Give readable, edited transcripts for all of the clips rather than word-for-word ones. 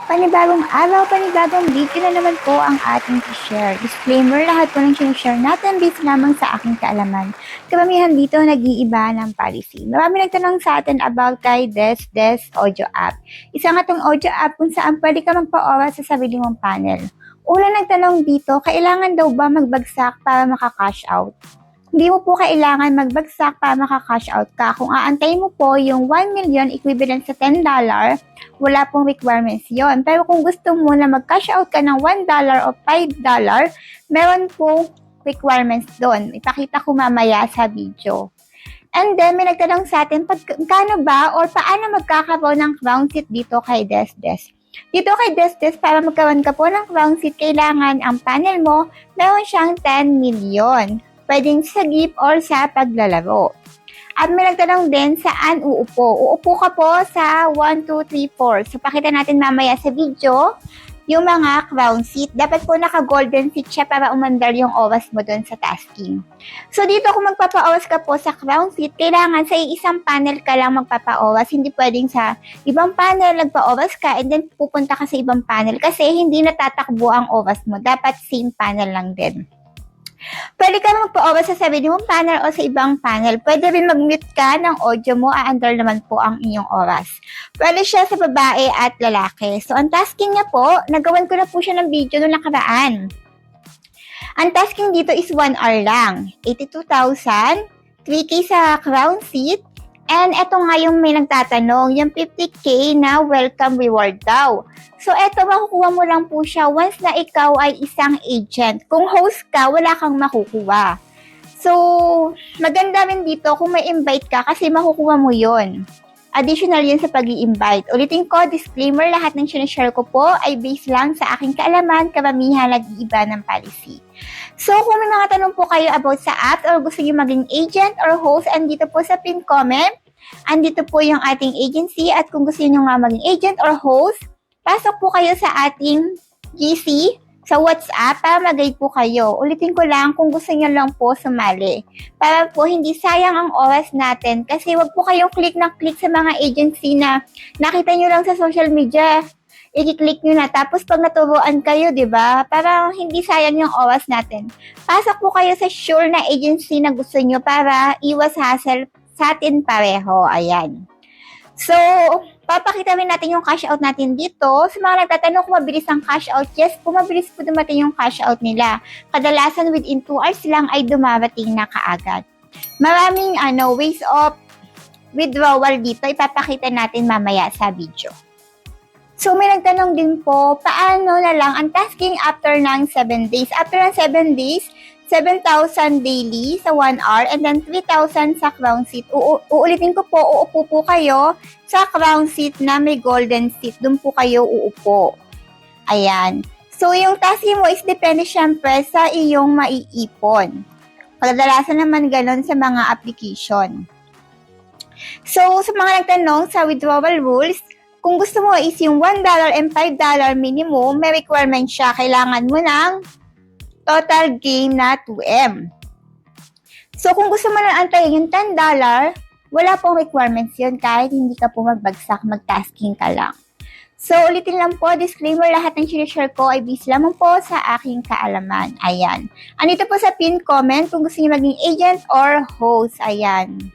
Panibagong araw, panibagong video na naman po ang ating i-share. Disclaimer, lahat po ng sinishare natin based lamang sa aking kaalaman. Karamihan dito nag-iiba ng policy. Marami nagtanong sa atin about kay Des Audio App. Isa nga tong audio app kung saan pwede ka magpa-oras sa sarili mong panel. Una nagtanong dito, kailangan daw ba magbagsak para maka-cash out? Hindi mo po kailangan magbagsak para maka-cash out ka. Kung aantayin mo po yung 1 million equivalent sa $10, wala pong requirements yon. Pero kung gusto mo na mag-cash out ka ng $1 o $5, meron pong requirements doon. Ipakita ko mamaya sa video. And then, may nagtanong sa atin, kano ba or paano magkakaroon ng crown seat dito kay Des? Dito kay Des, para magkaroon ka po ng crown seat, kailangan ang panel mo, meron siyang 10 million. Pwedeng sa gift or sa paglalaro. At may nagtanong din, saan uupo? Uupo ka po sa 1, 2, 3, 4. So, pakita natin mamaya sa video yung mga crown seat. Dapat po naka-golden seat siya para umandar yung oras mo doon sa tasking. So, dito kung magpapa-oras ka po sa crown seat, kailangan sa isang panel ka lang magpapa-oras. Hindi pwedeng sa ibang panel nagpa-oras ka and then pupunta ka sa ibang panel kasi hindi natatakbo ang oras mo. Dapat same panel lang din. Pwede ka magpa-oras sa sarili mong panel o sa ibang panel. Pwede rin mag-mute ka ng audio mo, aandar naman po ang inyong oras. Pwede siya sa babae at lalaki. So, ang tasking niya po, nagawan ko na po siya ng video noong nakaraan. Ang tasking dito is 1 hour lang. 82,000, 3K sa crown seat, and eto nga yung may nagtatanong, yung 50K na welcome reward daw. So, eto, makukuha mo lang po siya once na ikaw ay isang agent. Kung host ka, wala kang makukuha. So, maganda rin dito kung may invite ka kasi makukuha mo yon. Additional yun sa pag-i-invite. Ulitin ko, disclaimer, lahat ng sinishare ko po ay based lang sa aking kaalaman, karamihan nag-iiba ng policy. So, kung may mga tanong po kayo about sa app or gusto nyo maging agent or host, andito po sa pin comment, andito po yung ating agency at kung gusto nyo nga maging agent or host, pasok po kayo sa ating GC sa WhatsApp para mag-guide po kayo. Ulitin ko lang kung gusto nyo lang po sumali. Para po hindi sayang ang oras natin kasi wag po kayong click na click sa mga agency na nakita nyo lang sa social media. I-click nyo na. Tapos pag naturuan kayo, di ba? Parang hindi sayang yung oras natin. Pasok po kayo sa sure na agency na gusto nyo para iwas hassle sa atin pareho. Ayan. So, papakita rin natin yung cash out natin dito. Sa mga nagtatanong kung mabilis ang cash out, yes po, mabilis po dumating yung cash out nila. Kadalasan within 2 hours lang ay dumarating na kaagad. Maraming ways of withdrawal dito. Ipapakita natin mamaya sa video. So, may nagtanong din po, paano na lang ang tasking after ng 7 days? After ng 7 days, 7,000 daily sa 1 hour and then 3,000 sa crown seat. Uulitin ko po, uupo po kayo sa crown seat na may golden seat. Doon po kayo uupo. Ayan. So, yung tasking mo is depende syempre sa iyong maiipon. Kadalasan naman ganon sa mga application. So, sa mga nagtanong sa withdrawal rules, kung gusto mo is yung $1 and $5 minimum, may requirement siya. Kailangan mo ng total game na 2M. So, kung gusto mo na antayin yung $10, wala pong requirements yun kahit hindi ka po magbagsak, mag-tasking ka lang. So, ulitin lang po, disclaimer, lahat ng sinishare ko ay based lamang po sa aking kaalaman. Ayan. Andito po sa pin comment kung gusto niyo maging agent or host. Ayan.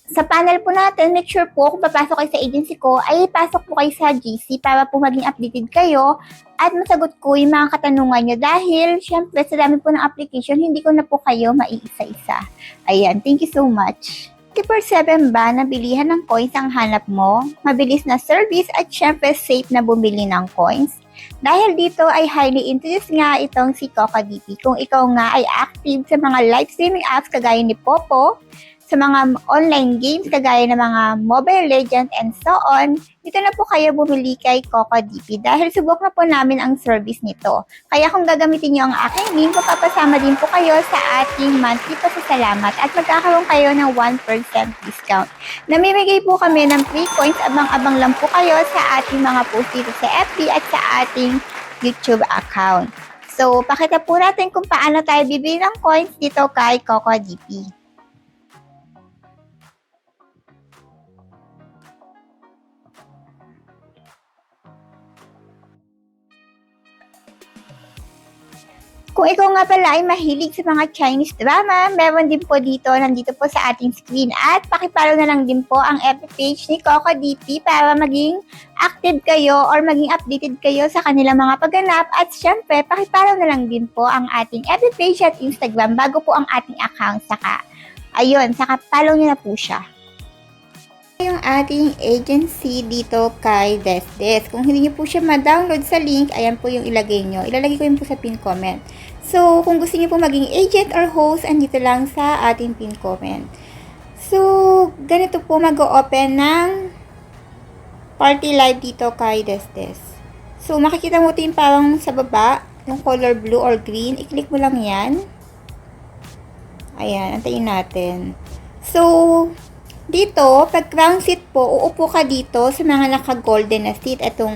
Sa panel po natin, make sure po kung papasok kayo sa agency ko, ay pasok po kayo sa GC para po maging updated kayo at masagot ko yung mga katanungan nyo dahil syempre sa dami po ng application, hindi ko na po kayo maiisa-isa. Ayan, thank you so much. 24/7 ba na bilihan ng coins ang hanap mo? Mabilis na service at syempre safe na bumili ng coins? Dahil dito ay highly introduced nga itong si CocoDP. Kung ikaw nga ay active sa mga live streaming apps kagaya ni Popo, sa mga online games kagaya ng mga Mobile Legends and so on, dito na po kayo bumili kay CocoDP dahil subok na po namin ang service nito. Kaya kung gagamitin nyo ang aking link, papasama din po kayo sa ating monthly pasasalamat at magkakaroon kayo ng 1% discount. Namimigay po kami ng free coins, abang-abang lang po kayo sa ating mga post dito sa FB at sa ating YouTube account. So, pakita po natin kung paano tayo bibili ng coins dito kay CocoDP. Kung ikaw nga pala ay mahilig sa mga Chinese drama, meron din po dito, nandito po sa ating screen. At pakipollow na lang din po ang FB page ni Coco DP para maging active kayo or maging updated kayo sa kanilang mga pagganap. At syempre, pakipollow na lang din po ang ating FB page at Instagram bago po ang ating account. Saka follow nyo na po siya. Yung ating agency dito kay Desdes. Kung hindi nyo po siya ma-download sa link, ayan po yung ilagay nyo. Ilalagay ko yun po sa pin comment. So, kung gusto niyo po maging agent or host, andito lang sa ating pin comment. So, ganito po mag-open ng party live dito kay Desdes. So, makikita mo ito yung parang sa baba, yung color blue or green. I-click mo lang yan. Ayan, antayin natin. So, dito, pag crown seat po, uupo ka dito sa mga naka-golden na seat. Ito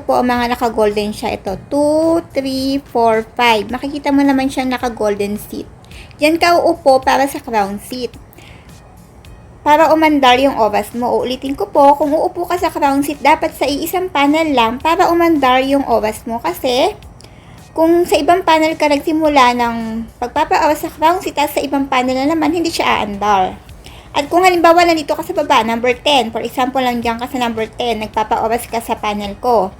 po ang mga naka-golden siya. Ito, 2, 3, 4, 5. Makikita mo naman siyang naka-golden seat. Diyan ka uupo para sa crown seat. Para umandar yung oras mo. Uulitin ko po, kung uupo ka sa crown seat, dapat sa iisang panel lang para umandar yung oras mo. Kasi, kung sa ibang panel ka nagsimula ng pagpapa-oras sa crown seat at sa ibang panel na naman, hindi siya aandar. At kung halimbawa nandito ka sa baba, number 10, for example lang dyan ka sa number 10, nagpapa-oras ka sa panel ko.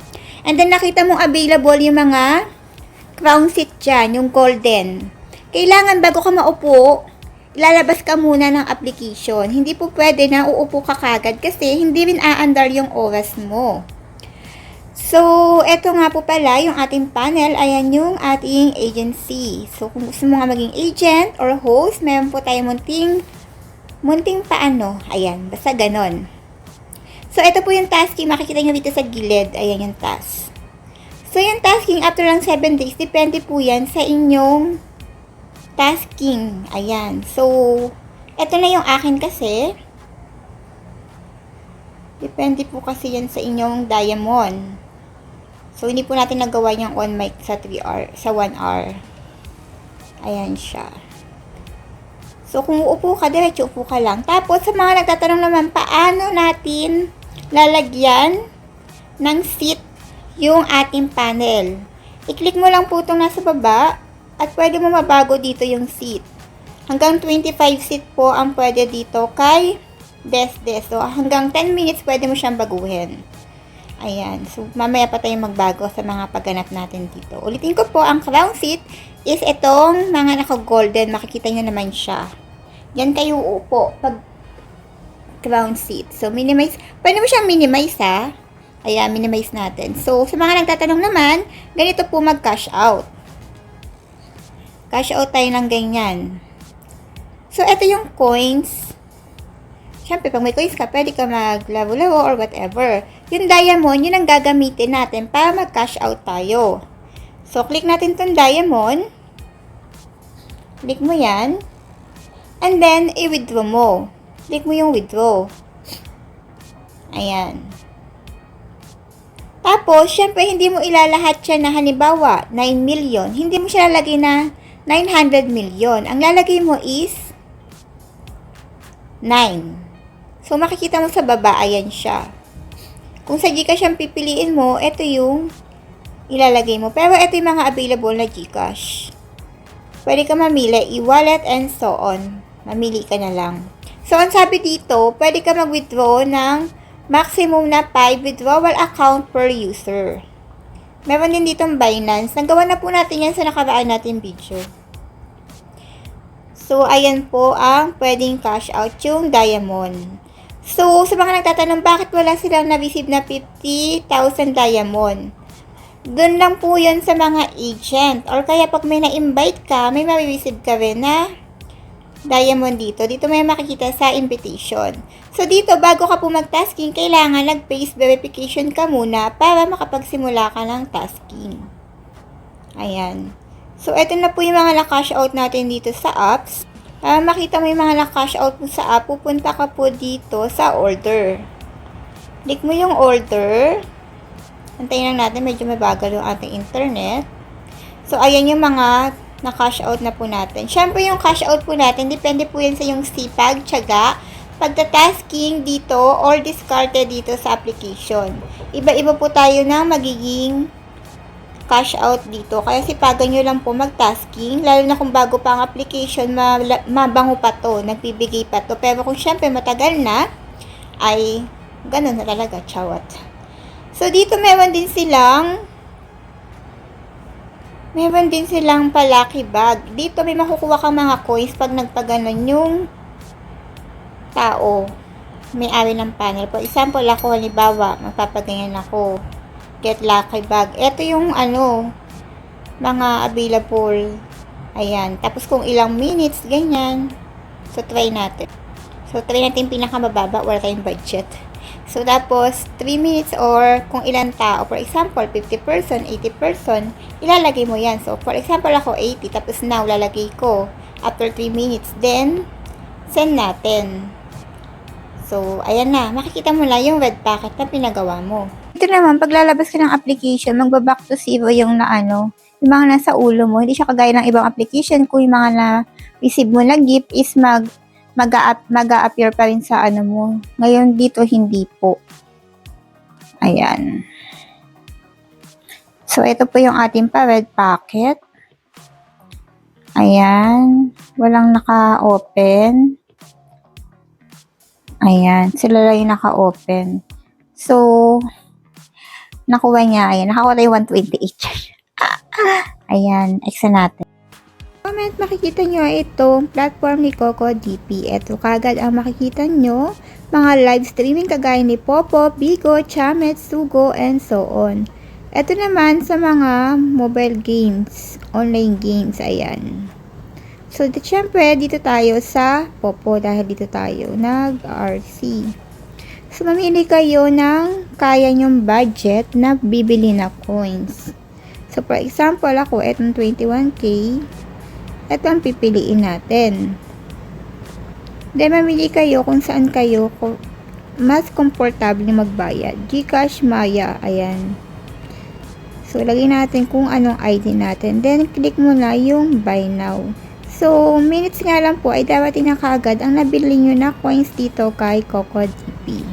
And then nakita mong available yung mga crown seat dyan, yung golden. Kailangan bago ka maupo, ilalabas ka muna ng application. Hindi po pwede na uupo ka kagad kasi hindi rin aandar yung oras mo. So, eto nga po pala yung ating panel. Ayan yung ating agency. So, kung gusto mo nga maging agent or host, meron po tayo munting paano. Ayan, basta ganon. So, ito po yung tasking. Makikita nyo dito sa gilid. Ayan yung task. So, yung tasking after lang 7 days, depende po yan sa inyong tasking. Ayan. So, ito na yung akin kasi. Depende po kasi yan sa inyong diamond. So, hindi po natin nagawa yung on mic sa 1 hour. Ayan siya. So, kung uupo ka, diretso upo ka lang. Tapos, sa mga nagtatanong naman, paano natin lalagyan ng seat yung ating panel? I-click mo lang po itong nasa baba at pwede mo mabago dito yung seat. Hanggang 25 seat po ang pwede dito kay Desdes. So, hanggang 10 minutes pwede mo siyang baguhin. Ayan. So, mamaya pa tayong magbago sa mga pagganap natin dito. Ulitin ko po, ang crown seat is itong mga naka-golden. Makikita nyo naman siya. Yan kayo uupo pag crown seat. So, minimize. Pwede mo siyang minimize, ha? Ayan, minimize natin. So, sa mga nagtatanong naman, ganito po mag-cash out. Cash out tayo ng ganyan. So, ito yung coins. Siyempre, pag may coins ka, pwede ka mag-lavo-lavo or whatever. Yung diamond, yun ang gagamitin natin para mag-cash out tayo. So, click natin itong diamond. Click mo yan. And then, i-withdraw mo. Click mo yung withdraw. Ayan. Tapos, syempre, hindi mo ilalahat siya na halimbawa, 9 million. Hindi mo siya lalagay na 900 million. Ang lalagay mo is 9. So, makikita mo sa baba, ayan siya. Kung sa Gcash ang pipiliin mo, ito yung ilalagay mo. Pero ito yung mga available na Gcash. Pwede ka mamili, e-wallet and so on. Mamili ka na lang. So, ang sabi dito, pwede ka mag-withdraw ng maximum na 5 withdrawal account per user. Meron din ditong Binance. Nagawa na po natin yan sa nakaraan natin video. So, ayan po ang pwedeng cash out yung diamond. So, sa mga nagtatanong bakit wala silang na-receive na 50,000 diamond. Doon lang po yun sa mga agent. Or kaya pag may na-invite ka, may ma-receive ka rin na diamond dito. Dito may makikita sa invitation. So, dito, bago ka po mag-tasking, kailangan nag-face verification ka muna para makapagsimula ka ng tasking. Ayan. So, ito na po yung mga na-cash out natin dito sa apps. Para makita mo yung mga na-cash out mo sa app, pupunta ka po dito sa order. Click mo yung order. Antayin lang natin, medyo mabagal yung ating internet. So, ayan yung mga na-cash out na po natin. Siyempre, yung cash out po natin, depende po yan sa yung sipag, tiyaga, pagtatasking dito, or discarded dito sa application. Iba-iba po tayo na magiging cash out dito. Kaya sipagan nyo lang po mag-tasking. Lalo na kung bago pa ang application, mabango pa to. Nagbibigay pa to. Pero kung syempre matagal na, ay ganun na talaga. Chawat. So, dito meron din silang palaki bag. Dito may makukuha kang mga coins pag nagpaganon yung tao. May-ari ng panel. For example, ako, halimbawa, magpapaganyan ako. Get lucky bag. Ito yung mga available. Ayan. Tapos kung ilang minutes, ganyan. So, try natin. So, try natin pinakamababa. Wala tayong budget. So, tapos, 3 minutes or kung ilang tao. For example, 50 person, 80 person, ilalagay mo yan. So, for example, ako 80. Tapos now, lalagay ko after 3 minutes. Then, send natin. So, ayan na. Makikita mo lang yung red packet na pinagawa mo. Ito naman, paglalabas ka ng application, magbaback to zero yung yung mga nasa ulo mo. Hindi siya kagaya ng ibang application. Kung yung mga na-receive mo na gift is mag-a-appear pa rin sa mo. Ngayon dito, hindi po. Ayan. So, ito po yung ating red packet. Ayan. Walang naka-open. Ayan. Sila lang yung naka-open. So, nakuha niya. Ayan. Nakakuha tayo 128. Ayan. Extra natin. Comment, makikita nyo itong platform ni Coco DP. Ito kagad ang makikita nyo. Mga live streaming kagaya ni Popo, Bigo, Chamet, Sugo, and so on. Ito naman sa mga mobile games, online games. Ayan. So, syempre, dito tayo sa Popo dahil dito tayo nag-RC. So, mamili kayo ng kaya nyong budget na bibili na coins. So, for example, ako, itong 21k. Ito ang pipiliin natin. Then, mamili kayo kung saan kayo mas komportable magbayad. GCash, Maya. Ayan. So, lagay natin kung anong ID natin. Then, click mo na yung Buy Now. So, minutes nga lang po ay dapat na kaagad ang nabili nyo na coins dito kay Coco DP.